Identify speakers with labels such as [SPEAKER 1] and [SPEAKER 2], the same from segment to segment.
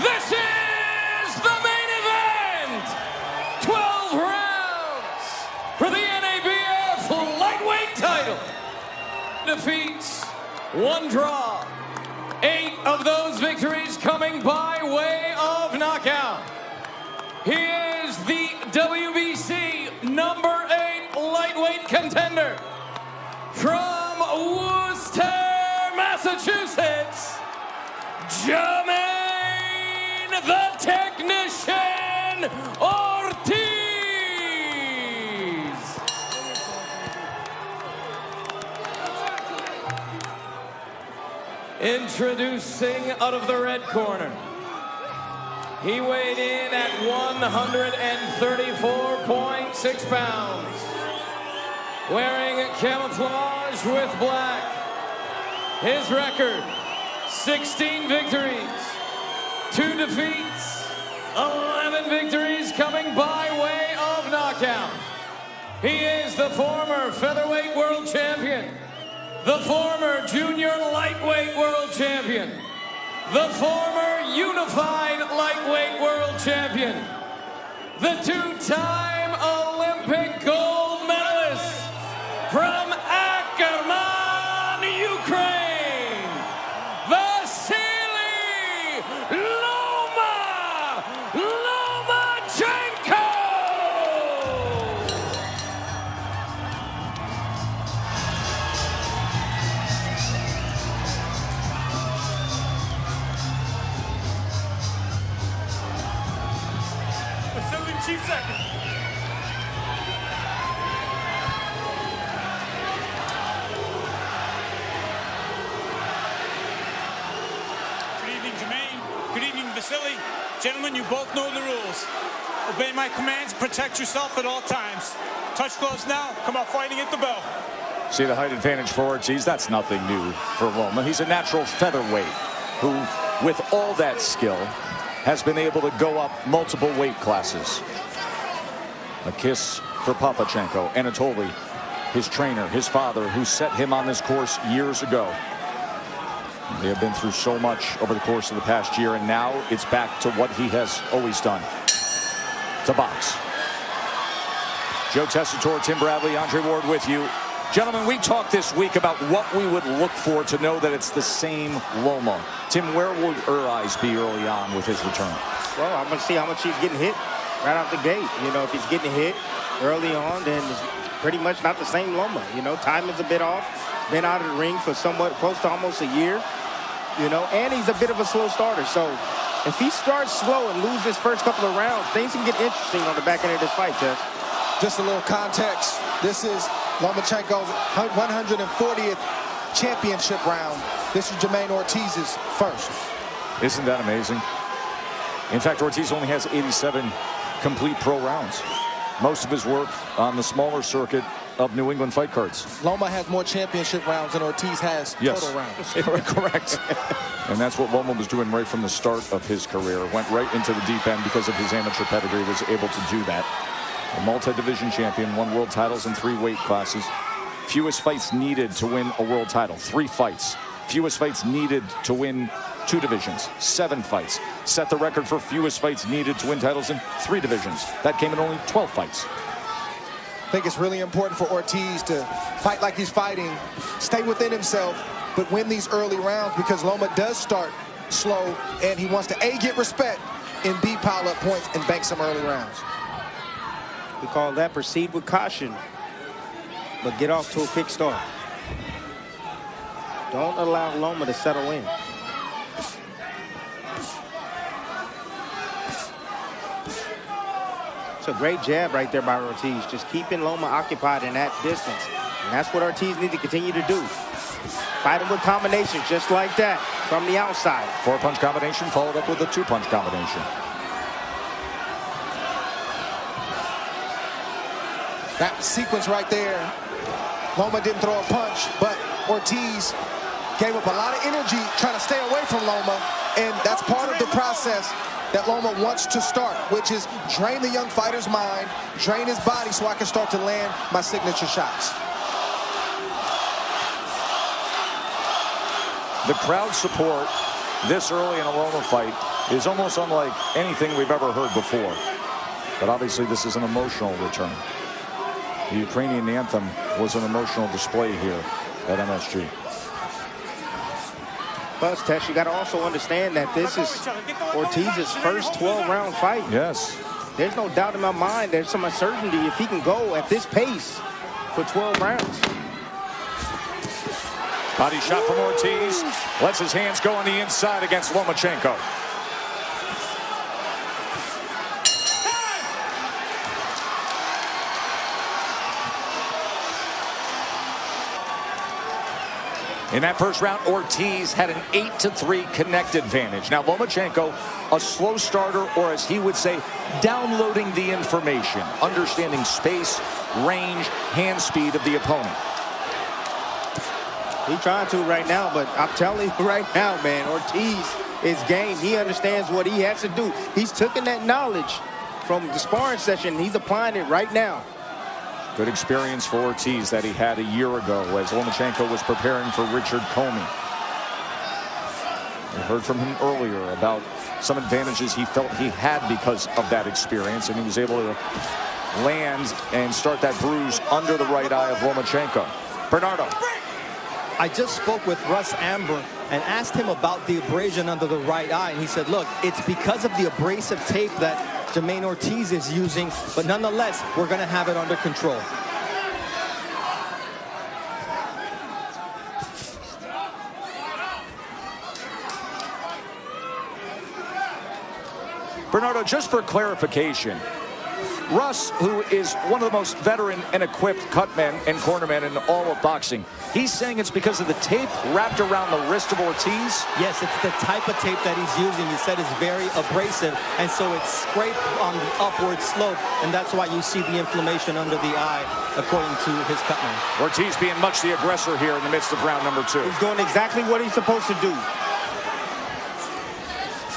[SPEAKER 1] This is the main event. 12 rounds for the NABF lightweight title. Defeats, 1 draw. 8 of those victories coming by way of knockout. He is the WBC number 8 lightweight contender from Worcester, Massachusetts, Jermaine the Technician Ortiz. Introducing out of the red corner. He weighed in at 134.6 pounds, wearing camouflage with black. His record, 16 victories, 2 defeats, 11 victories coming by way of knockout. He is the former featherweight world champion, the former junior lightweight world champion, the former unified lightweight world champion, the 2-time Olympic gold medalist from Ackerman, Ukraine, Vasily Lomachenko.
[SPEAKER 2] Vasily, chief second. Good evening, Jermaine. Good evening, Vasily. Gentlemen, you both know the rules. Obey my commands, protect yourself at all times. Touch gloves now, come out fighting at the bell.
[SPEAKER 3] See the height advantage for Ortiz? That's nothing new for Loma. He's a natural featherweight who, with all that skill, has been able to go up multiple weight classes. A kiss for Papachenko, Anatoly, his trainer, his father, who set him on this course years ago. They have been through so much over the course of the past year, and now it's back to what he has always done, to box. Joe Tessitore, Tim Bradley, Andre Ward with you. Gentlemen, we talked this week about what we would look for to know that it's the same Loma. Tim, where would your eyes be early on with his return?
[SPEAKER 4] Well, I'm going to see how much he's getting hit right out the gate. You know, if he's getting hit early on, then it's pretty much not the same Loma. You know, timing's a bit off. Been out of the ring for somewhat close to almost a year. You know, and he's a bit of a slow starter. So if he starts slow and loses his first couple of rounds, things can get interesting on the back end of this fight, Tess.
[SPEAKER 5] Just a little context. This is Lomachenko's 140th championship round. This is Jermaine Ortiz's first.
[SPEAKER 3] Isn't that amazing? In fact, Ortiz only has 87 complete pro rounds. Most of his work on the smaller circuit of New England fight cards.
[SPEAKER 5] Loma has more championship rounds than Ortiz has total rounds.
[SPEAKER 3] Correct. And that's what Loma was doing right from the start of his career. Went right into the deep end because of his amateur pedigree, was able to do that. A multi-division champion, won world titles in 3 weight classes. Fewest fights needed to win a world title, 3 fights. Fewest fights needed to win 2 divisions, 7 fights. Set the record for fewest fights needed to win titles in 3 divisions. That came in only 12 fights.
[SPEAKER 5] I think it's really important for Ortiz to fight like he's fighting, stay within himself, but win these early rounds, because Loma does start slow, and he wants to A, get respect, and B, pile up points and bank some early rounds.
[SPEAKER 4] We call that proceed with caution, but get off to a quick start. Don't allow Loma to settle in. It's a great jab right there by Ortiz, just keeping Loma occupied in that distance. And that's what Ortiz needs to continue to do. Fight him with combinations just like that from the outside.
[SPEAKER 3] 4-punch combination followed up with a 2-punch combination.
[SPEAKER 5] That sequence right there, Loma didn't throw a punch, but Ortiz gave up a lot of energy trying to stay away from Loma, and that's part of the process that Loma wants to start, which is drain the young fighter's mind, drain his body so I can start to land my signature shots.
[SPEAKER 3] The crowd support this early in a Loma fight is almost unlike anything we've ever heard before. But obviously this is an emotional return. The Ukrainian anthem was an emotional display here at MSG.
[SPEAKER 4] Plus, Tess, you got to also understand that this is Ortiz's first 12-round fight.
[SPEAKER 3] Yes.
[SPEAKER 4] There's no doubt in my mind there's some uncertainty if he can go at this pace for 12 rounds.
[SPEAKER 3] Body shot from Ortiz. Lets his hands go on the inside against Lomachenko. In that first round, Ortiz had an 8-3 connect advantage. Now, Lomachenko, a slow starter, or as he would say, downloading the information, understanding space, range, hand speed of the opponent.
[SPEAKER 4] He's trying to right now, but I'm telling you right now, man, Ortiz is game. He understands what he has to do. He's taken that knowledge from the sparring session. He's applying it right now.
[SPEAKER 3] Good experience for Ortiz that he had a year ago as Lomachenko was preparing for Richard Comey. We heard from him earlier about some advantages he felt he had because of that experience, and he was able to land and start that bruise under the right eye of Lomachenko. Bernardo.
[SPEAKER 6] I just spoke with Russ Amber and asked him about the abrasion under the right eye, and he said, look, it's because of the abrasive tape that Jermaine Ortiz is using, but nonetheless, we're going to have it under control.
[SPEAKER 3] Bernardo, just for clarification, Russ, who is one of the most veteran and equipped cutmen and cornermen in all of boxing, he's saying it's because of the tape wrapped around the wrist of Ortiz?
[SPEAKER 6] Yes, it's the type of tape that he's using. He said it's very abrasive, and so it's scraped on the upward slope, and that's why you see the inflammation under the eye, according to his cutman.
[SPEAKER 3] Ortiz being much the aggressor here in the midst of round number 2.
[SPEAKER 4] He's doing exactly what he's supposed to do.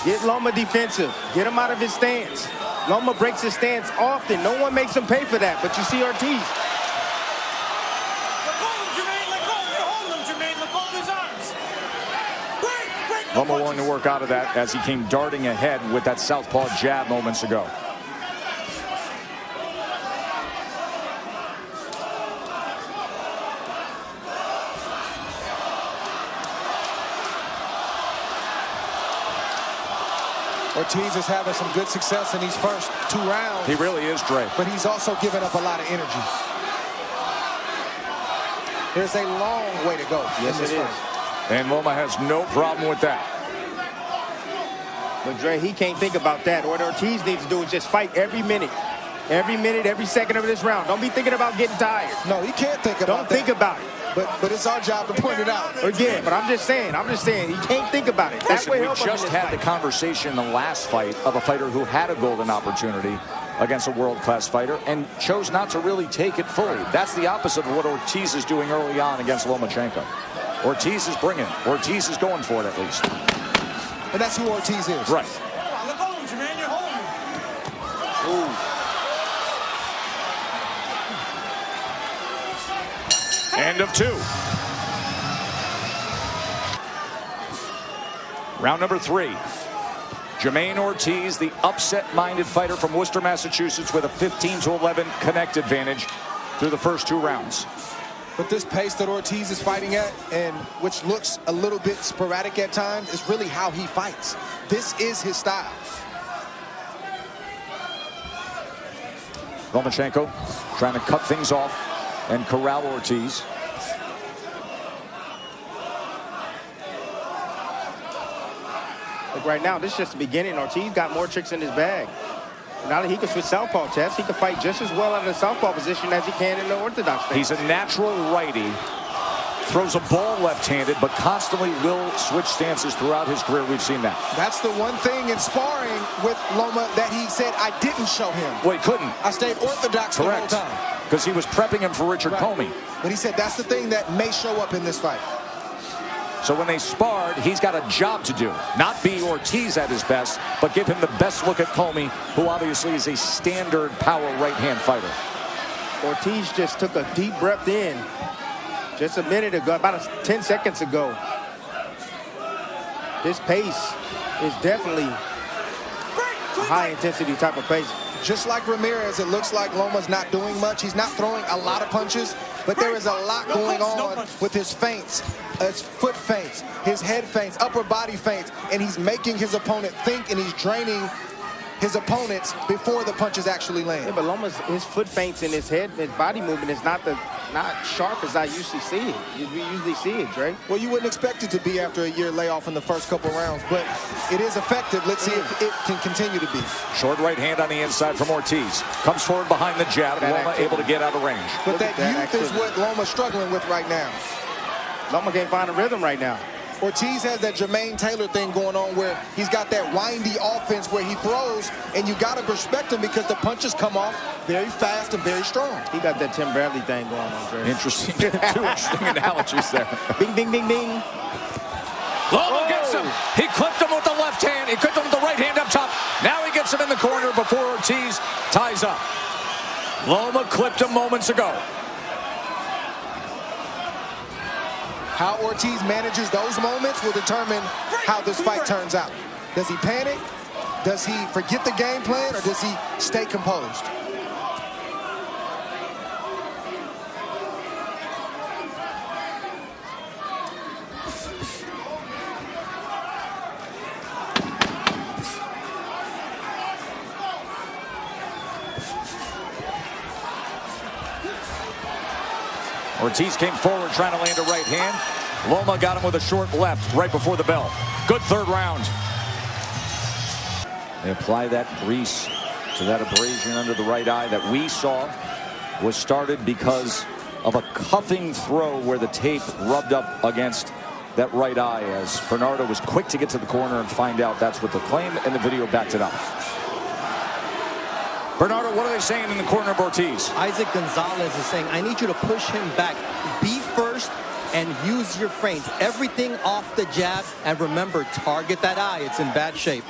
[SPEAKER 4] Get Loma defensive. Get him out of his stance. Loma breaks his stance often. No one makes him pay for that, but you see Ortiz.
[SPEAKER 2] Let go of him, Jermaine. Let go. You're holding him, Jermaine. Let go of his arms. Break the
[SPEAKER 3] Loma willing to work out of that as he came darting ahead with that southpaw jab moments ago.
[SPEAKER 5] Ortiz is having some good success in these first 2 rounds.
[SPEAKER 3] He really is, Dre.
[SPEAKER 5] But he's also given up a lot of energy. There's a long way to go.
[SPEAKER 4] Yes, it is.
[SPEAKER 3] And Loma has no problem with that.
[SPEAKER 4] But Dre, he can't think about that. What Ortiz needs to do is just fight every minute, every second of this round. Don't be thinking about getting tired.
[SPEAKER 5] No, he can't think about
[SPEAKER 4] Don't think about it.
[SPEAKER 5] But it's our job to point it out.
[SPEAKER 4] Again, but I'm just saying, he can't think about it. That's
[SPEAKER 3] Listen, we just had the conversation in the last fight of a fighter who had a golden opportunity against a world-class fighter and chose not to really take it fully. That's the opposite of what Ortiz is doing early on against Lomachenko. Ortiz is bringing it. Ortiz is going for it at least.
[SPEAKER 5] And that's who Ortiz is.
[SPEAKER 3] Right.
[SPEAKER 2] Let go of him, Jermaine. You're holding him.
[SPEAKER 4] Ooh.
[SPEAKER 3] End of 2. Round number 3. Jermaine Ortiz, the upset-minded fighter from Worcester, Massachusetts, with a 15-11 connect advantage through the first 2 rounds.
[SPEAKER 5] But this pace that Ortiz is fighting at, and which looks a little bit sporadic at times, is really how he fights. This is his style.
[SPEAKER 3] Lomachenko trying to cut things off and corral Ortiz.
[SPEAKER 4] Look, right now, this is just the beginning. Ortiz got more tricks in his bag. Now that he can switch southpaw, Tess, he can fight just as well out of the southpaw position as he can in the orthodox stance.
[SPEAKER 3] He's a natural righty. Throws a ball left-handed, but constantly will switch stances throughout his career. We've seen that.
[SPEAKER 5] That's the one thing in sparring with Loma that he said I didn't show him.
[SPEAKER 3] Well, he couldn't.
[SPEAKER 5] I stayed orthodox
[SPEAKER 3] Correct.
[SPEAKER 5] the whole time.
[SPEAKER 3] Because he was prepping him for Richard Comey.
[SPEAKER 5] But he said that's the thing that may show up in this fight.
[SPEAKER 3] So when they sparred, he's got a job to do. Not be Ortiz at his best, but give him the best look at Comey, who obviously is a standard power right-hand fighter.
[SPEAKER 4] Ortiz just took a deep breath in just a minute ago, about 10 seconds ago. This pace is definitely high-intensity type of pace.
[SPEAKER 5] Just like Ramirez, it looks like Loma's not doing much. He's not throwing a lot of punches, but there is a lot going on with his feints, his foot feints, his head feints, upper body feints, and he's making his opponent think, and he's draining his opponents before the punches actually land.
[SPEAKER 4] Yeah, but Loma's, his foot feints and his head, his body movement is not sharp as I usually see it. We usually see it, Dre.
[SPEAKER 5] Well, you wouldn't expect it to be after a year layoff in the first couple rounds, but it is effective. Let's see if it can continue to be.
[SPEAKER 3] Short right hand on the inside from Ortiz. Comes forward behind the jab. Loma able to get out of range.
[SPEAKER 5] But that youth is what Loma's struggling with right now.
[SPEAKER 4] Loma can't find a rhythm right now.
[SPEAKER 5] Ortiz has that Jermaine Taylor thing going on where he's got that windy offense where he throws, and you got to respect him because the punches come off very fast and very strong.
[SPEAKER 4] He got that Tim Bradley thing going on, Dre.
[SPEAKER 3] Interesting. Two interesting analogies there.
[SPEAKER 4] Bing, bing, bing, bing.
[SPEAKER 3] Loma gets him. He clipped him with the left hand. He clipped him with the right hand up top. Now he gets him in the corner before Ortiz ties up. Loma clipped him moments ago.
[SPEAKER 5] How Ortiz manages those moments will determine how this fight turns out. Does he panic? Does he forget the game plan, or does he stay composed?
[SPEAKER 3] Ortiz came forward trying to land a right hand. Loma got him with a short left right before the bell. Good third round. They apply that grease to that abrasion under the right eye that we saw was started because of a cuffing throw where the tape rubbed up against that right eye, as Bernardo was quick to get to the corner and find out that's what the claim, and the video backed it up. Bernardo, what are they saying in the corner of Ortiz?
[SPEAKER 6] Isaac Gonzalez is saying, I need you to push him back. Be first and use your feints. Everything off the jab. And remember, target that eye. It's in bad shape.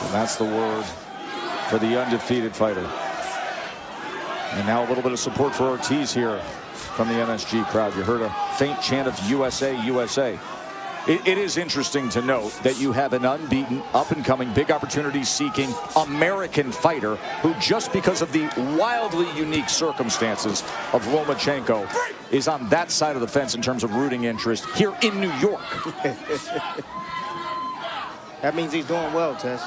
[SPEAKER 3] And that's the word for the undefeated fighter. And now a little bit of support for Ortiz here from the MSG crowd. You heard a faint chant of USA, USA. It is interesting to note that you have an unbeaten, up-and-coming, big opportunity-seeking American fighter who, just because of the wildly unique circumstances of Lomachenko, is on that side of the fence in terms of rooting interest here in New York.
[SPEAKER 4] That means he's doing well, Tess.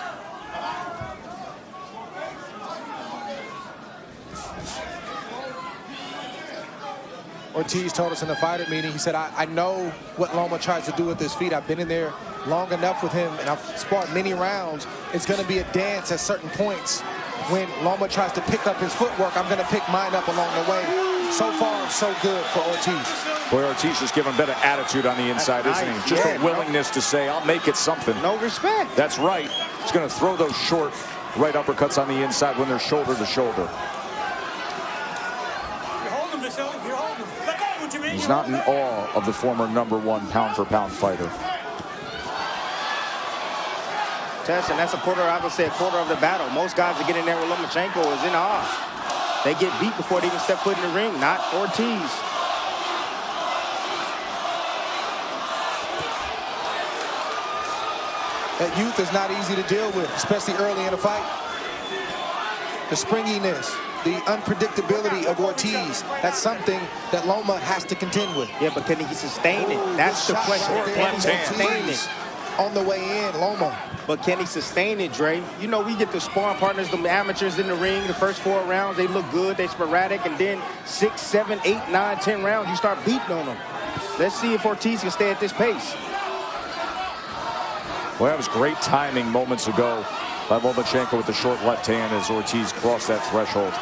[SPEAKER 5] Ortiz told us in the fighter meeting, he said, I know what Loma tries to do with his feet. I've been in there long enough with him, and I've sparred many rounds. It's going to be a dance at certain points. When Loma tries to pick up his footwork, I'm going to pick mine up along the way. So far, so good for Ortiz.
[SPEAKER 3] Boy, Ortiz just giving better attitude on the inside, isn't he? Just a willingness to say, I'll make it something.
[SPEAKER 4] No respect.
[SPEAKER 3] That's right. He's going to throw those short right uppercuts on the inside when they're shoulder to shoulder. He's not in awe of the former #1 pound-for-pound fighter.
[SPEAKER 4] Tess, and that's a quarter, I would say, a quarter of the battle. Most guys that get in there with Lomachenko is in awe. They get beat before they even step foot in the ring, not Ortiz.
[SPEAKER 5] That youth is not easy to deal with, especially early in a fight. The springiness, the unpredictability of Ortiz, that's something that Loma has to contend with.
[SPEAKER 4] Yeah, but can he sustain it? That's the question. Can he sustain it?
[SPEAKER 5] On the way in, Loma.
[SPEAKER 4] But can he sustain it, Dre? You know, we get the sparring partners, the amateurs in the ring, the first 4 rounds, they look good, they sporadic, and then 6, 7, 8, 9, 10 rounds, you start beating on them. Let's see if Ortiz can stay at this pace.
[SPEAKER 3] Well, that was great timing moments ago by Lomachenko with the short left hand as Ortiz crossed that threshold.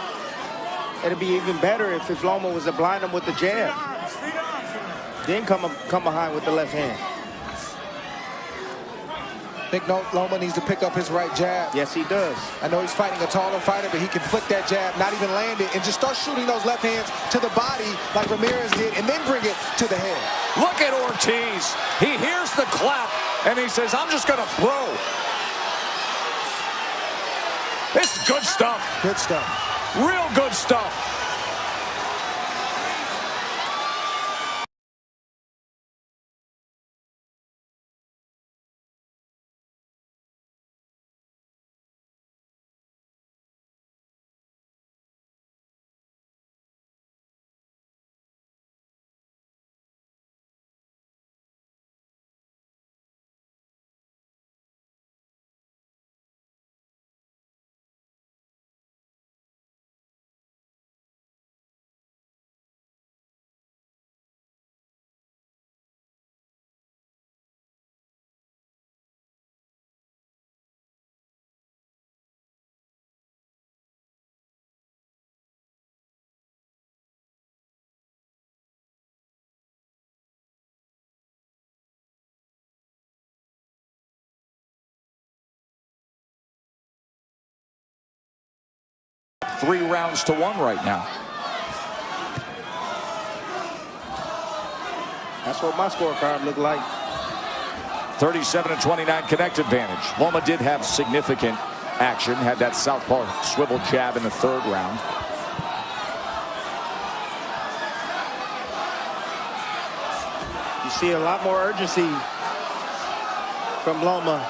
[SPEAKER 4] It'd be even better if Loma was to blind him with the jab. Then come behind with the left hand.
[SPEAKER 5] I think Loma needs to pick up his right jab.
[SPEAKER 4] Yes, he does.
[SPEAKER 5] I know he's fighting a taller fighter, but he can flick that jab, not even land it, and just start shooting those left hands to the body like Ramirez did, and then bring it to the head.
[SPEAKER 3] Look at Ortiz. He hears the clap, and he says, I'm just going to throw. This is good stuff.
[SPEAKER 5] Good stuff.
[SPEAKER 3] Real good stuff. 3 rounds to 1 right now.
[SPEAKER 4] That's what my scorecard looked like.
[SPEAKER 3] 37-29 connect advantage. Loma did have significant action, had that southpaw swivel jab in the 3rd round.
[SPEAKER 4] You see a lot more urgency from Loma.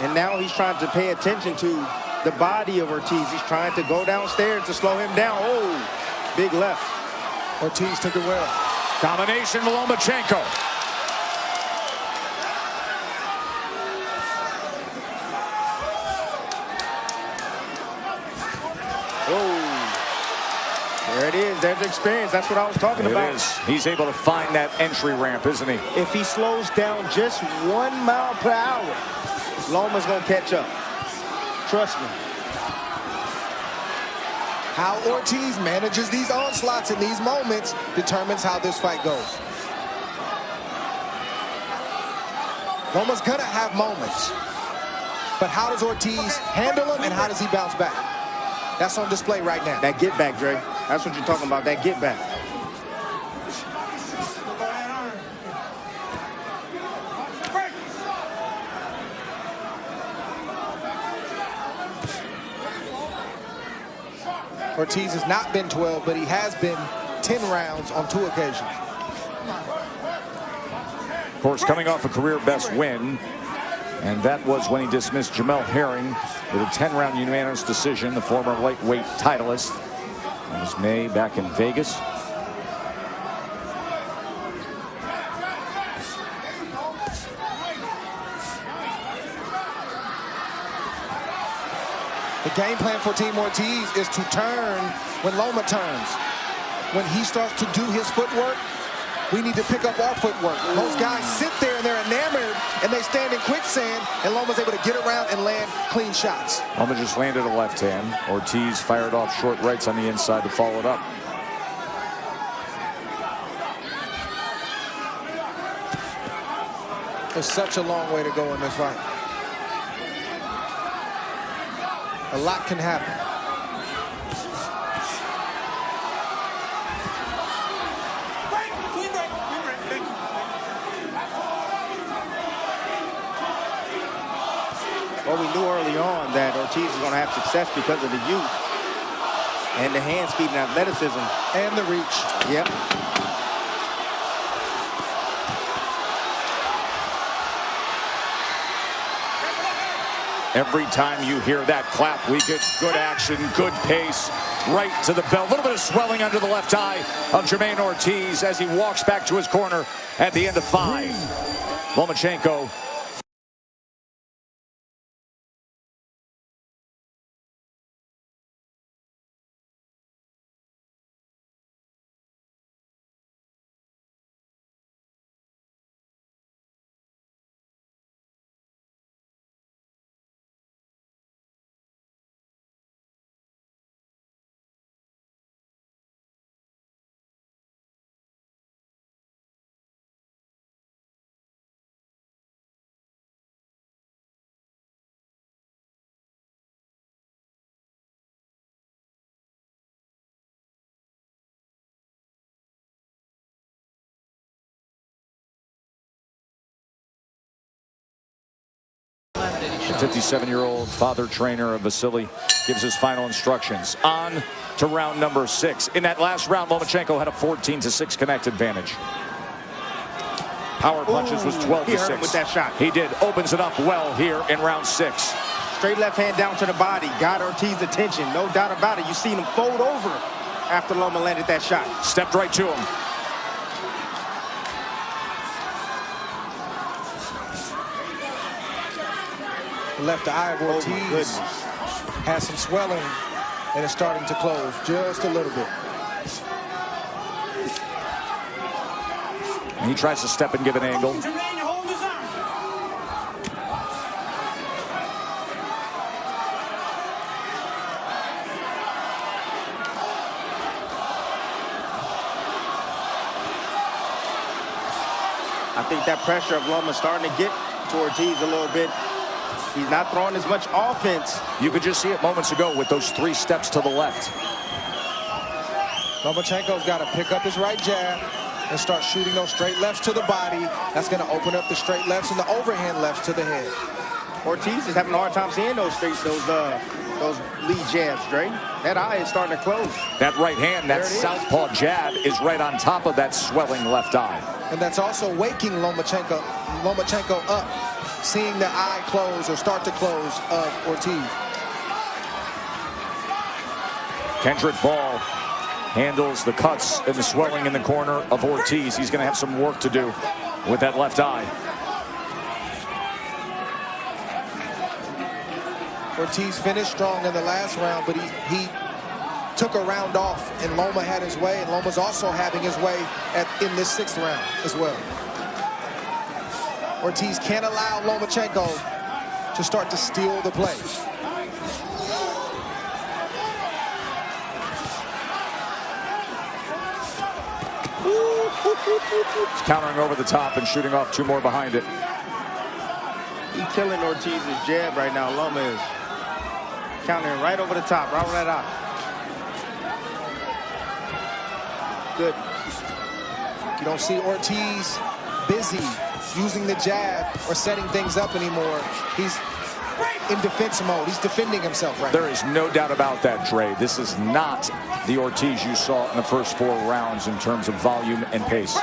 [SPEAKER 4] And now he's trying to pay attention to the body of Ortiz. He's trying to go downstairs to slow him down. Oh, big left.
[SPEAKER 5] Ortiz took it well.
[SPEAKER 3] Domination from Lomachenko.
[SPEAKER 4] Oh, there it is. There's experience. That's what I was talking about.
[SPEAKER 3] It is. He's able to find that entry ramp, isn't he?
[SPEAKER 4] If he slows down just 1 mile per hour, Loma's going to catch up. Trust me.
[SPEAKER 5] How Ortiz manages these onslaughts in these moments determines how this fight goes. Loma's gonna have moments, but how does Ortiz handle them and how does he bounce back? That's on display right now.
[SPEAKER 4] That get back, Dre. That's what you're talking about, that get back.
[SPEAKER 5] Ortiz has not been 12, but he has been 10 rounds on 2 occasions.
[SPEAKER 3] Of course, coming off a career best win, and that was when he dismissed Jamel Herring with a 10-round unanimous decision, the former lightweight titleist. That was May back in Vegas.
[SPEAKER 5] The game plan for Team Ortiz is to turn when Loma turns. When he starts to do his footwork, we need to pick up our footwork. Most guys sit there and they're enamored and they stand in quicksand, and Loma's able to get around and land clean shots.
[SPEAKER 3] Loma just landed a left hand. Ortiz fired off short rights on the inside to follow it up.
[SPEAKER 5] There's such a long way to go in this fight. A lot can happen.
[SPEAKER 4] Well, we knew early on that Ortiz was going to have success because of the youth and the hand speed and athleticism.
[SPEAKER 5] And the reach.
[SPEAKER 4] Yep.
[SPEAKER 3] Every time you hear that clap, we get good action, good pace, right to the bell. A little bit of swelling under the left eye of Jermaine Ortiz as he walks back to his corner at the end of 5. Lomachenko. The 57-year-old father trainer of Vasily gives his final instructions. On to round number 6. In that last round, Lomachenko had a 14-6 connect advantage. Power punches was 12-6.
[SPEAKER 4] He hurt him with that shot.
[SPEAKER 3] He did. Opens it up well here in round 6.
[SPEAKER 4] Straight left hand down to the body. Got Ortiz's attention. No doubt about it. You seen him fold over after Loma landed that shot.
[SPEAKER 3] Stepped right to him.
[SPEAKER 5] The left eye of Ortiz has some swelling and it's starting to close just a little bit.
[SPEAKER 3] And he tries to step and give an angle.
[SPEAKER 4] I think that pressure of Loma starting to get to Ortiz a little bit. He's not throwing as much offense.
[SPEAKER 3] You could just see it moments ago with those 3 steps to the left.
[SPEAKER 5] Lomachenko's got to pick up his right jab and start shooting those straight lefts to the body. That's going to open up the straight lefts and the overhand lefts to the head.
[SPEAKER 4] Ortiz is having a hard time seeing those lead jabs, Dre. That eye is starting to close.
[SPEAKER 3] That right hand, that southpaw jab is right on top of that swelling left eye.
[SPEAKER 5] And that's also waking Lomachenko up, seeing the eye close or start to close of Ortiz.
[SPEAKER 3] Kendrick Ball handles the cuts and the swelling in the corner of Ortiz. He's going to have some work to do with that left eye.
[SPEAKER 5] Ortiz finished strong in the last round, but he took a round off, and Loma had his way, and Loma's also having his way in this 6th round as well. Ortiz can't allow Lomachenko to start to steal the play.
[SPEAKER 3] He's countering over the top and shooting off 2 more behind it.
[SPEAKER 4] He's killing Ortiz's jab right now. Loma is countering right over the top, right over that eye. Good.
[SPEAKER 5] You don't see Ortiz busy using the jab or setting things up anymore. He's in defense mode. He's defending himself right now.
[SPEAKER 3] There is no doubt about that, Dre. This is not the Ortiz you saw in the first 4 rounds in terms of volume and pace.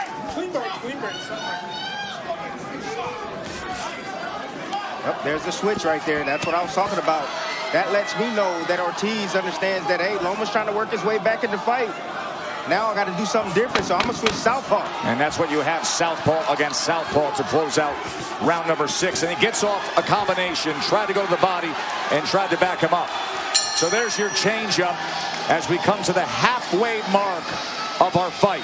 [SPEAKER 4] Yep, there's the switch right there. That's what I was talking about. That lets me know that Ortiz understands that, hey, Loma's trying to work his way back in the fight. Now I got to do something different, so I'm going to switch southpaw.
[SPEAKER 3] And that's what you have, southpaw against southpaw, to close out round number 6. And he gets off a combination, tried to go to the body, and tried to back him up. So there's your changeup as we come to the halfway mark of our fight.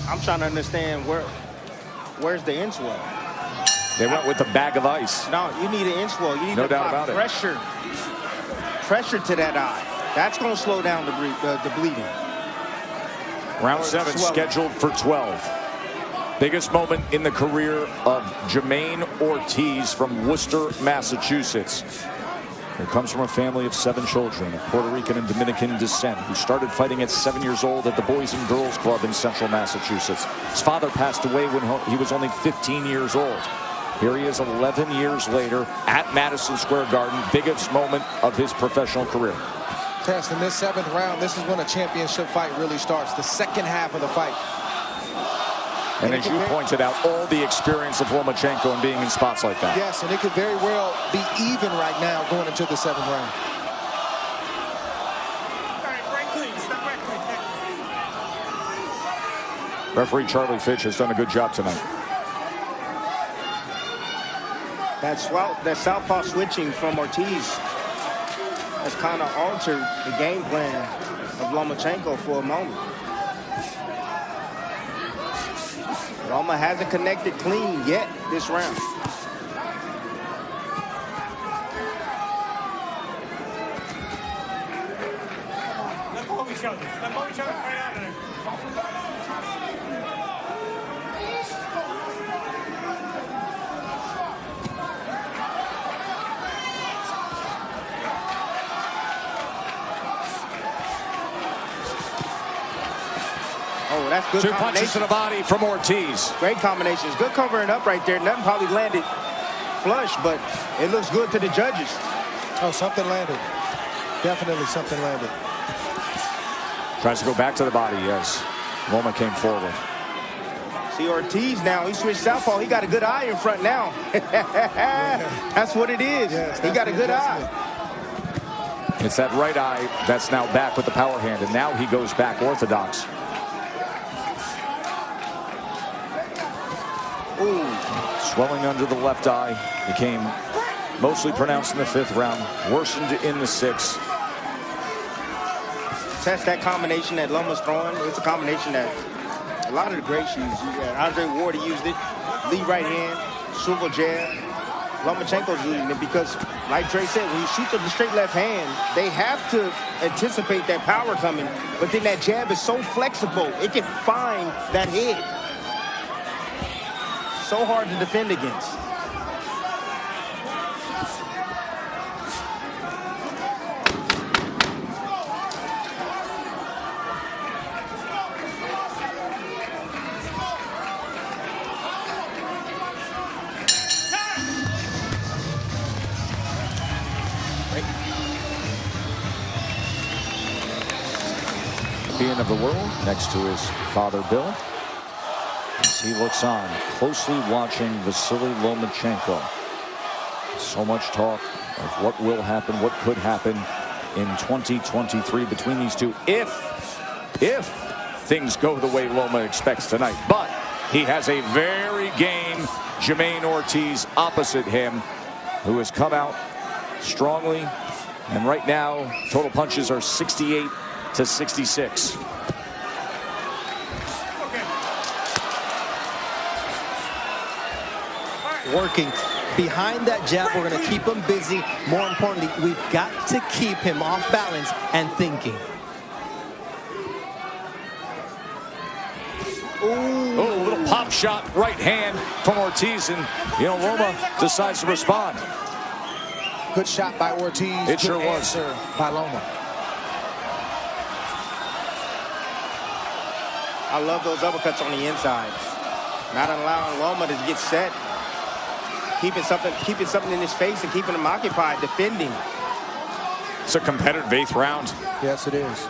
[SPEAKER 4] I'm trying to understand where's the inswell.
[SPEAKER 3] They went with the bag of ice.
[SPEAKER 4] No, you need an inswell. You need
[SPEAKER 3] no
[SPEAKER 4] to
[SPEAKER 3] doubt about
[SPEAKER 4] pressure to that eye. That's going to slow down the bleeding.
[SPEAKER 3] Round 7 scheduled for 12. Biggest moment in the career of Jermaine Ortiz from Worcester, Massachusetts. He comes from a family of 7 children of Puerto Rican and Dominican descent who started fighting at 7 years old at the Boys and Girls Club in central Massachusetts. His father passed away when he was only 15 years old. Here he is 11 years later at Madison Square Garden. Biggest moment of his professional career.
[SPEAKER 5] Test, in this 7th round, this is when a championship fight really starts, the second half of the fight.
[SPEAKER 3] And as you pointed out, all the experience of Lomachenko and being in spots like that.
[SPEAKER 5] Yes, and it could very well be even right now going into the 7th round.
[SPEAKER 3] Referee Charlie Fitch has done a good job tonight.
[SPEAKER 4] That southpaw switching from Ortiz has kind of altered the game plan of Lomachenko for a moment. Loma hasn't connected clean yet this round.
[SPEAKER 2] Let go of each other. Let go of each other right out there.
[SPEAKER 4] Oh, that's good.
[SPEAKER 3] 2 punches to the body from Ortiz.
[SPEAKER 4] Great combinations. Good covering up right there. Nothing probably landed flush, but it looks good to the judges.
[SPEAKER 5] Oh, something landed. Definitely something landed.
[SPEAKER 3] Tries to go back to the body, yes. Loma came forward.
[SPEAKER 4] See Ortiz now, he switched southpaw. He got a good eye in front now. That's what it is.
[SPEAKER 5] Yes,
[SPEAKER 4] he got a good eye.
[SPEAKER 3] It's that right eye that's now back with the power hand, and now he goes back orthodox.
[SPEAKER 4] Ooh.
[SPEAKER 3] Swelling under the left eye became mostly pronounced in the 5th round, worsened in the 6th.
[SPEAKER 4] Test that combination that Loma's throwing. It's a combination that a lot of the greats use. Andre Ward used it. Lead right hand, swivel jab. Lomachenko's using it because, like Dre said, when you shoot with the straight left hand, they have to anticipate that power coming. But then that jab is so flexible, it can find that head. So hard to defend against.
[SPEAKER 3] Champion of the world next to his father Bill, as he looks on, closely watching Vasily Lomachenko. So much talk of what will happen, what could happen in 2023 between these two if things go the way Loma expects tonight. But he has a very game Jermaine Ortiz opposite him, who has come out strongly, and right now total punches are 68 to 66.
[SPEAKER 6] Working behind that jab, we're going to keep him busy. More importantly, we've got to keep him off balance and thinking.
[SPEAKER 3] Ooh, a little pop shot right hand from Ortiz, and Loma decides to respond.
[SPEAKER 5] Good shot by Ortiz.
[SPEAKER 3] It sure was.
[SPEAKER 5] By Loma.
[SPEAKER 4] I love those uppercuts on the inside. Not allowing Loma to get set. Keeping something in his face and keeping him occupied, defending.
[SPEAKER 3] It's a competitive 8th round.
[SPEAKER 5] Yes, it is.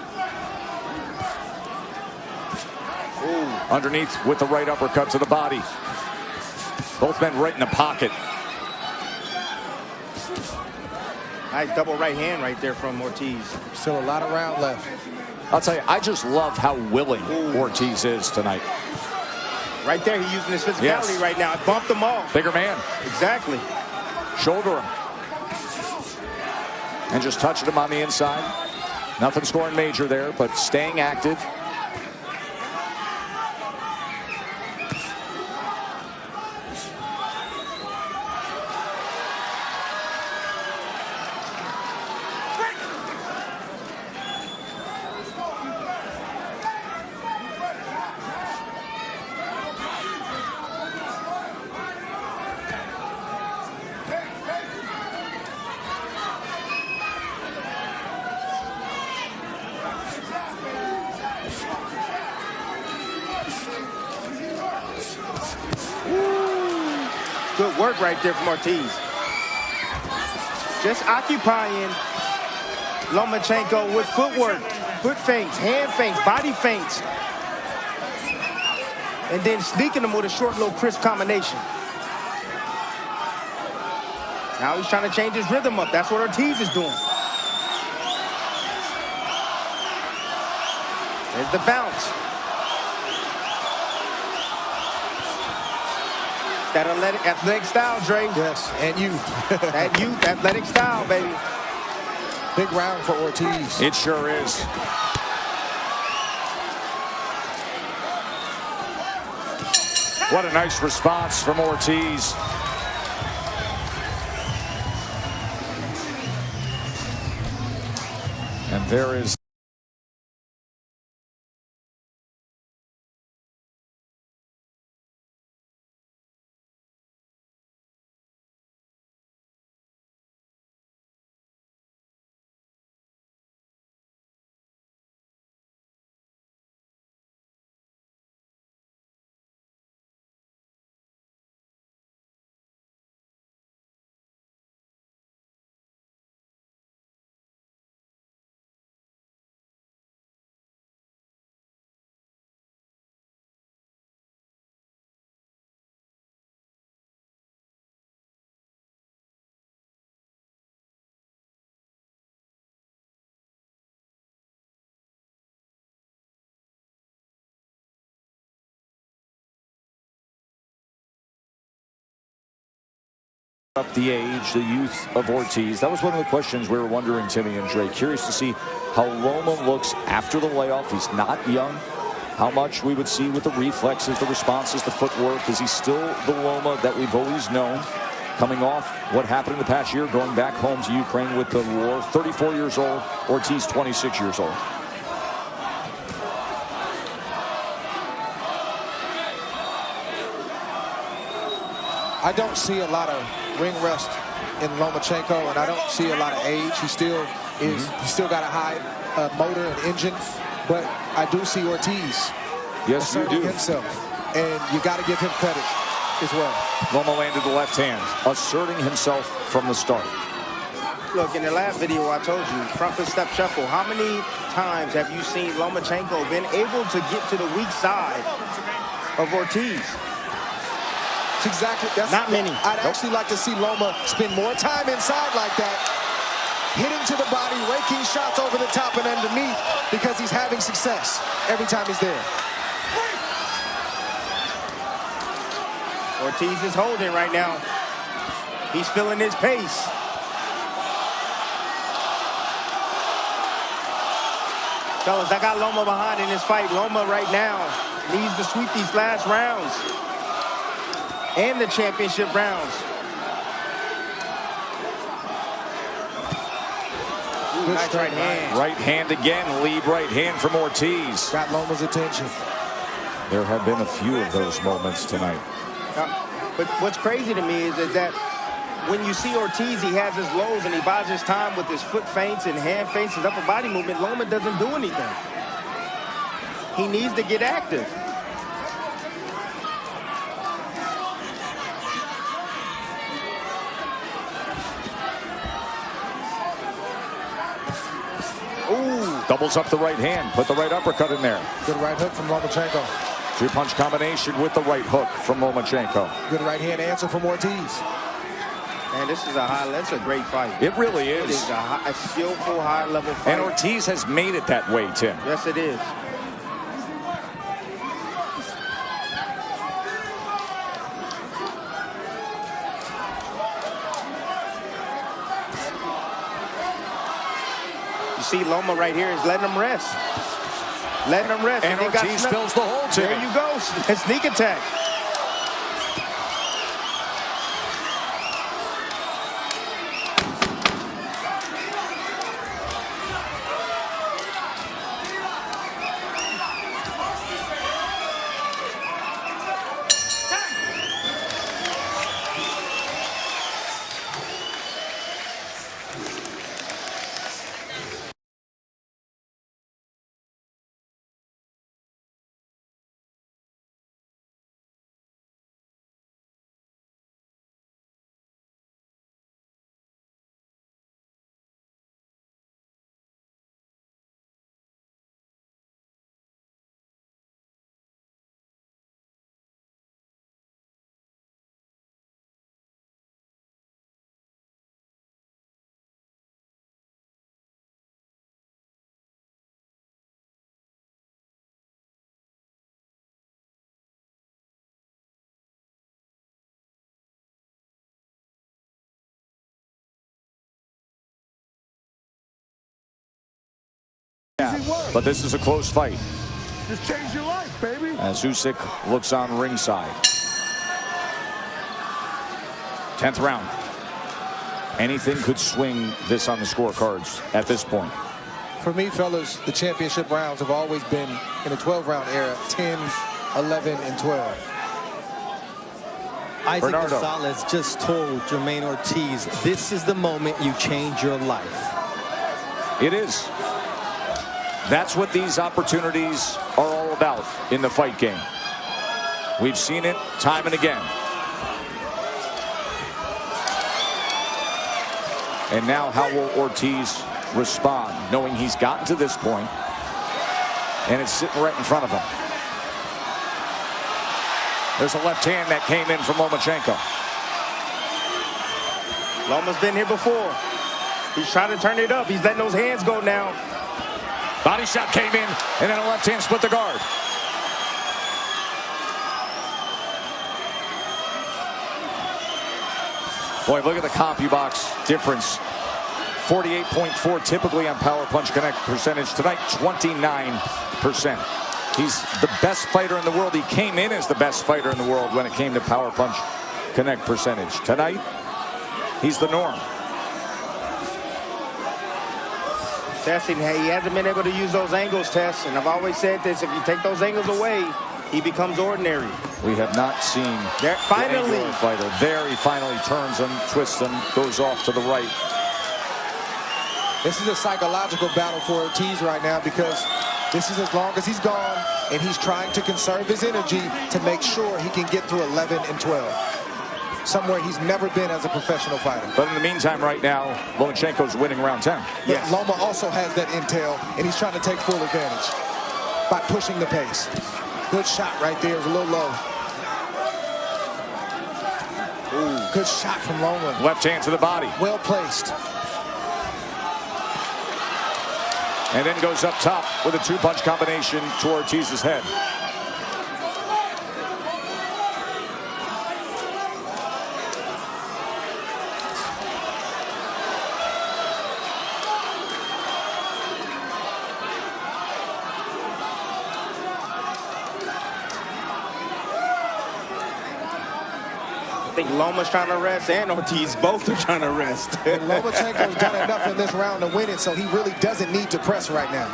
[SPEAKER 3] Ooh. Underneath with the right uppercut to the body. Both men right in the pocket.
[SPEAKER 4] Nice double right hand right there from Ortiz.
[SPEAKER 5] Still a lot of round left.
[SPEAKER 3] I'll tell you, I just love how willing Ortiz is tonight.
[SPEAKER 4] Right there, he's using his physicality
[SPEAKER 3] Yes.
[SPEAKER 4] right now. It bumped him off.
[SPEAKER 3] Bigger man.
[SPEAKER 4] Exactly.
[SPEAKER 3] Shoulder him. And just touching him on the inside. Nothing scoring major there, but staying active.
[SPEAKER 4] Good work right there from Ortiz. Just occupying Lomachenko with footwork, foot feints, hand feints, body feints. And then sneaking him with a short, little crisp combination. Now he's trying to change his rhythm up. That's what Ortiz is doing. There's the bounce. That athletic style, Dre.
[SPEAKER 5] Yes, and youth.
[SPEAKER 4] That youth, athletic style, baby.
[SPEAKER 5] Big round for Ortiz.
[SPEAKER 3] It sure is. What a nice response from Ortiz. And there is Up the age, the youth of Ortiz. That was one of the questions we were wondering, Timmy and Dre. Curious to see how Loma looks after the layoff. He's not young. How much we would see with the reflexes, the responses, the footwork. Is he still the Loma that we've always known? Coming off what happened in the past year, going back home to Ukraine with the war. 34 years old, Ortiz 26 years old.
[SPEAKER 5] I don't see a lot of ring rust in Lomachenko, and I don't see a lot of age. He still is. He still got a high motor and engine, but I do see Ortiz asserting himself, and you got to give him credit as well.
[SPEAKER 3] Loma landed the left hand, asserting himself from the start.
[SPEAKER 4] Look, in the last video I told you, front foot step shuffle. How many times have you seen Lomachenko been able to get to the weak side of Ortiz?
[SPEAKER 5] Exactly.
[SPEAKER 4] Not many.
[SPEAKER 5] I'd actually like to see Loma spend more time inside like that, hitting to the body, raking shots over the top and underneath, because he's having success every time he's there.
[SPEAKER 4] Ortiz is holding right now. He's feeling his pace. Fellas, I got Loma behind in this fight. Loma right now needs to sweep these last rounds and the championship rounds. Ooh, nice right hand.
[SPEAKER 3] Right hand again, lead right hand from Ortiz.
[SPEAKER 5] Got Loma's attention.
[SPEAKER 3] There have been a few of those moments tonight.
[SPEAKER 4] But what's crazy to me is that when you see Ortiz, he has his lows and he buys his time with his foot feints and hand feints, his upper body movement. Loma doesn't do anything. He needs to get active.
[SPEAKER 3] Doubles up the right hand, put the right uppercut in there.
[SPEAKER 5] Good right hook from Lomachenko.
[SPEAKER 3] Two-punch combination with the right hook from Lomachenko.
[SPEAKER 5] Good right hand answer from Ortiz.
[SPEAKER 4] Man, this is that's a great fight.
[SPEAKER 3] It really is.
[SPEAKER 4] It is a skillful, high-level fight.
[SPEAKER 3] And Ortiz has made it that way, Tim.
[SPEAKER 4] Yes, it is. See Loma right here is letting him rest. Letting him rest.
[SPEAKER 3] And Ortiz fills the hole, Tim.
[SPEAKER 4] There you go. Sneak attack.
[SPEAKER 3] Yeah, but this is a close fight.
[SPEAKER 7] Just change your life, baby.
[SPEAKER 3] As Usyk looks on ringside. 10th round. Anything could swing this on the scorecards at this point.
[SPEAKER 5] For me, fellas, the championship rounds have always been in the 12-round era, 10, 11, and 12.
[SPEAKER 6] Isaac
[SPEAKER 3] Bernardo
[SPEAKER 6] Gonzalez just told Jermaine Ortiz, this is the moment you change your life.
[SPEAKER 3] It is. That's what these opportunities are all about in the fight game. We've seen it time and again. And now how will Ortiz respond, knowing he's gotten to this point and it's sitting right in front of him? There's a left hand that came in from Lomachenko.
[SPEAKER 4] Loma's been here before. He's trying to turn it up. He's letting those hands go now.
[SPEAKER 3] Body shot came in, and then a left hand split the guard. Boy, look at the CompuBox difference. 48.4 typically on power punch connect percentage. Tonight, 29%. He's the best fighter in the world. He came in as the best fighter in the world when it came to power punch connect percentage. Tonight, he's the norm.
[SPEAKER 4] Testing, hey, he hasn't been able to use those angles, Tess. And I've always said this, if you take those angles away, he becomes ordinary.
[SPEAKER 3] We have not seen
[SPEAKER 4] there, finally
[SPEAKER 3] the fighter. There he finally turns and twists and goes off to the right.
[SPEAKER 5] This is a psychological battle for Ortiz right now because this is as long as he's gone, and he's trying to conserve his energy to make sure he can get through 11 and 12. Somewhere he's never been as a professional fighter.
[SPEAKER 3] But in the meantime, right now, Lomachenko's winning round 10.
[SPEAKER 5] Yes. Loma also has that intel, and he's trying to take full advantage by pushing the pace. Good shot right there. It was a little low. Ooh. Good shot from Loma.
[SPEAKER 3] Left hand to the body.
[SPEAKER 5] Well placed.
[SPEAKER 3] And then goes up top with a two-punch combination to Ortiz's head.
[SPEAKER 4] I think Loma's trying to rest and Ortiz both are trying to rest.
[SPEAKER 5] Lomachenko's done enough in this round to win it, so he really doesn't need to press right now.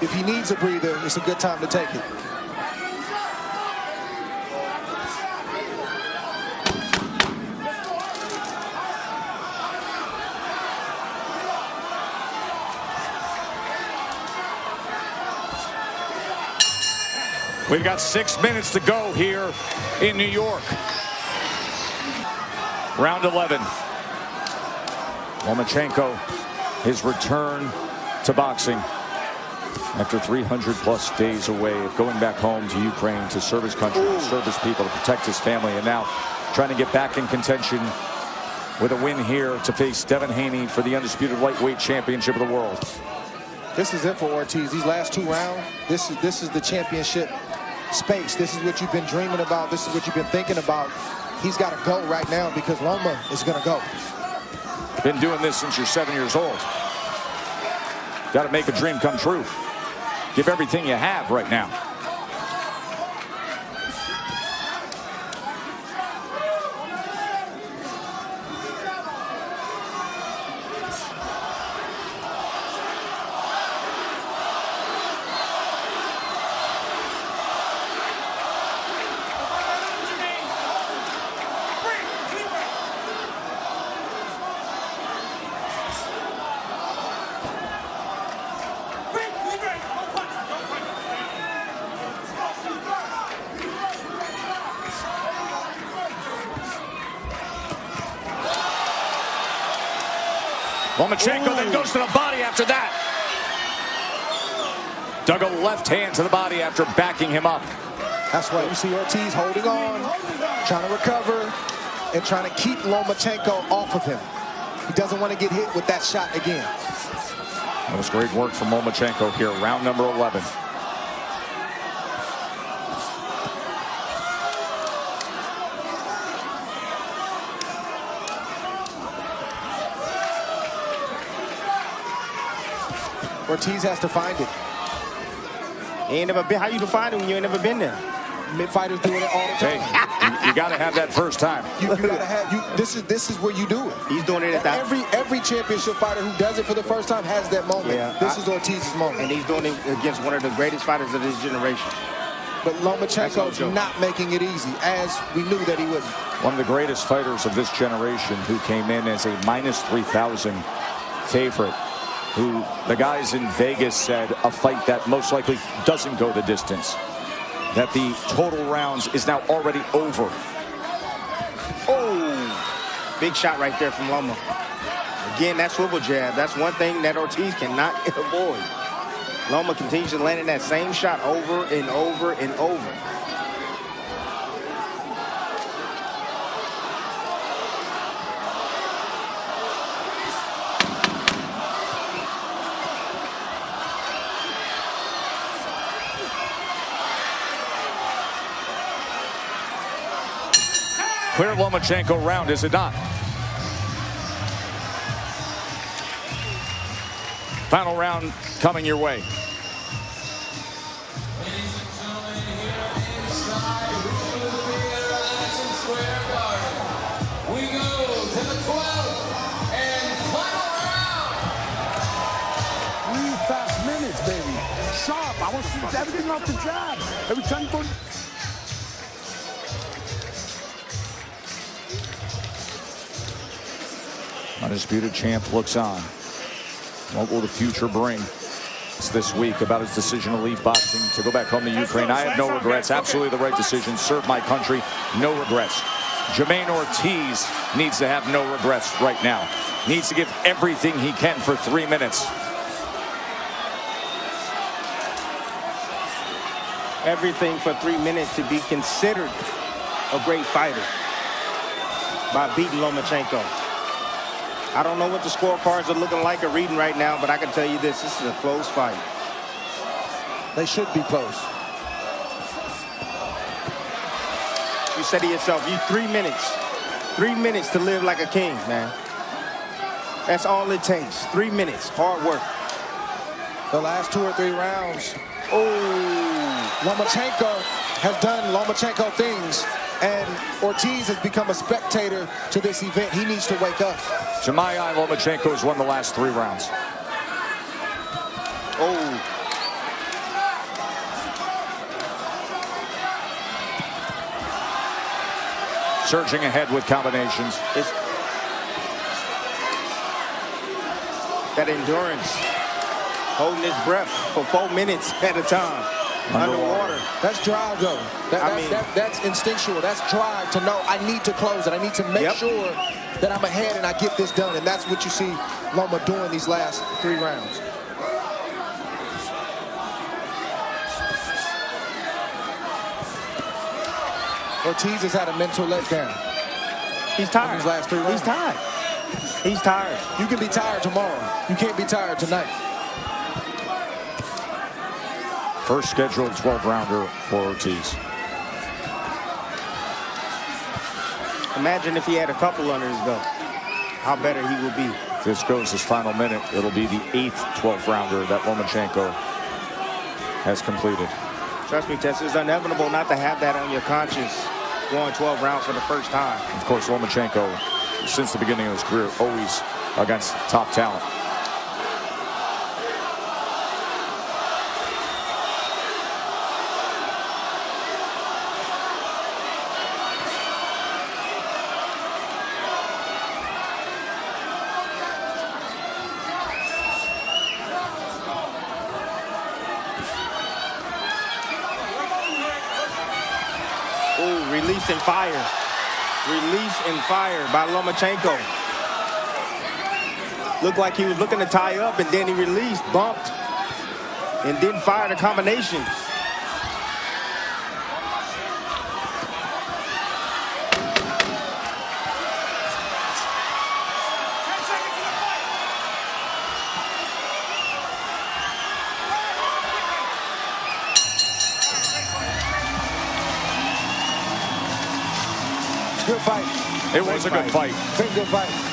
[SPEAKER 5] If he needs a breather, it's a good time to take it.
[SPEAKER 3] We've got 6 minutes to go here in New York. Round 11. Lomachenko, his return to boxing after 300+ days away of going back home to Ukraine to serve his country, to serve his people, to protect his family, and now trying to get back in contention with a win here to face Devin Haney for the undisputed lightweight championship of the world.
[SPEAKER 5] This is it for Ortiz. These last 2 rounds, this is the championship space. This is what you've been dreaming about. This is what you've been thinking about. He's got to go right now because Loma is going to go.
[SPEAKER 3] Been doing this since you're 7 years old. Got to make a dream come true. Give everything you have right now. Lomachenko then goes to the body after that. Dug a left hand to the body after backing him up.
[SPEAKER 5] That's why you see Ortiz holding on, trying to recover, and trying to keep Lomachenko off of him. He doesn't want to get hit with that shot again.
[SPEAKER 3] That was great work from Lomachenko here, round number 11.
[SPEAKER 5] Ortiz has to find it.
[SPEAKER 4] He ain't never been. How you define it when you ain't never been there?
[SPEAKER 5] Mid-fighters doing it all the time.
[SPEAKER 3] Hey, you got to have that first time.
[SPEAKER 5] You got to have. This is where you do it.
[SPEAKER 4] He's doing it at that.
[SPEAKER 5] Every championship fighter who does it for the first time has that moment.
[SPEAKER 4] Yeah,
[SPEAKER 5] this is Ortiz's moment.
[SPEAKER 4] And he's doing it against one of the greatest fighters of this generation.
[SPEAKER 5] But Lomachenko's not making it easy, as we knew that he wouldn't.
[SPEAKER 3] One of the greatest fighters of this generation who came in as a -3,000 favorite, who the guys in Vegas said a fight that most likely doesn't go the distance, that the total rounds is now already over.
[SPEAKER 4] Oh, big shot right there from Loma. Again, that swivel jab, that's one thing that Ortiz cannot avoid. Loma continues to land in that same shot over and over and over.
[SPEAKER 3] clear Lomachenko round, is it not? Final round coming your way.
[SPEAKER 7] Sharp. I want to see everything off the jab. Every time you go.
[SPEAKER 3] Undisputed champ looks on. What will the future bring? It's this week about his decision to leave boxing to go back home to Ukraine. I have no regrets. Absolutely the right decision. Serve my country. No regrets. Jermaine Ortiz needs to have no regrets right now. Needs to give everything he can for 3 minutes.
[SPEAKER 4] Everything for 3 minutes to be considered a great fighter by beating Lomachenko. I don't know what the scorecards are looking like or reading right now, but I can tell you this is a close fight.
[SPEAKER 5] They should be close.
[SPEAKER 4] You said to yourself, you 3 minutes. 3 minutes to live like a king, man. That's all it takes. 3 minutes, hard work.
[SPEAKER 5] The last 2 or 3 rounds. Oh, Lomachenko has done Lomachenko things, and Ortiz has become a spectator to this event. He needs to wake up.
[SPEAKER 3] To my eye, Lomachenko has won the last 3 rounds.
[SPEAKER 4] Oh.
[SPEAKER 3] Surging ahead with combinations.
[SPEAKER 4] It's that endurance. Holding his breath for 4 minutes at a time. Underwater.
[SPEAKER 5] That's drive, though. That's instinctual. That's drive to know I need to close it. I need to make sure that I'm ahead and I get this done. And that's what you see Loma doing these last 3 rounds. Ortiz has had a mental letdown.
[SPEAKER 4] He's tired.
[SPEAKER 5] In these last 3 rounds.
[SPEAKER 4] He's tired. He's tired.
[SPEAKER 5] You can be tired tomorrow. You can't be tired tonight.
[SPEAKER 3] First scheduled 12-rounder for Ortiz.
[SPEAKER 4] Imagine if he had a couple under his belt. How better he would be.
[SPEAKER 3] If this goes his final minute, it'll be the 8th 12th-rounder that Lomachenko has completed.
[SPEAKER 4] Trust me, Tess, it's inevitable not to have that on your conscience going 12 rounds for the first time.
[SPEAKER 3] Of course, Lomachenko, since the beginning of his career, always against top talent.
[SPEAKER 4] Release and fire. Release and fire by Lomachenko. Looked like he was looking to tie up, and then he released, bumped, and didn't fire the combination.
[SPEAKER 5] Good fight.
[SPEAKER 3] It was a good fight.
[SPEAKER 5] Very good fight.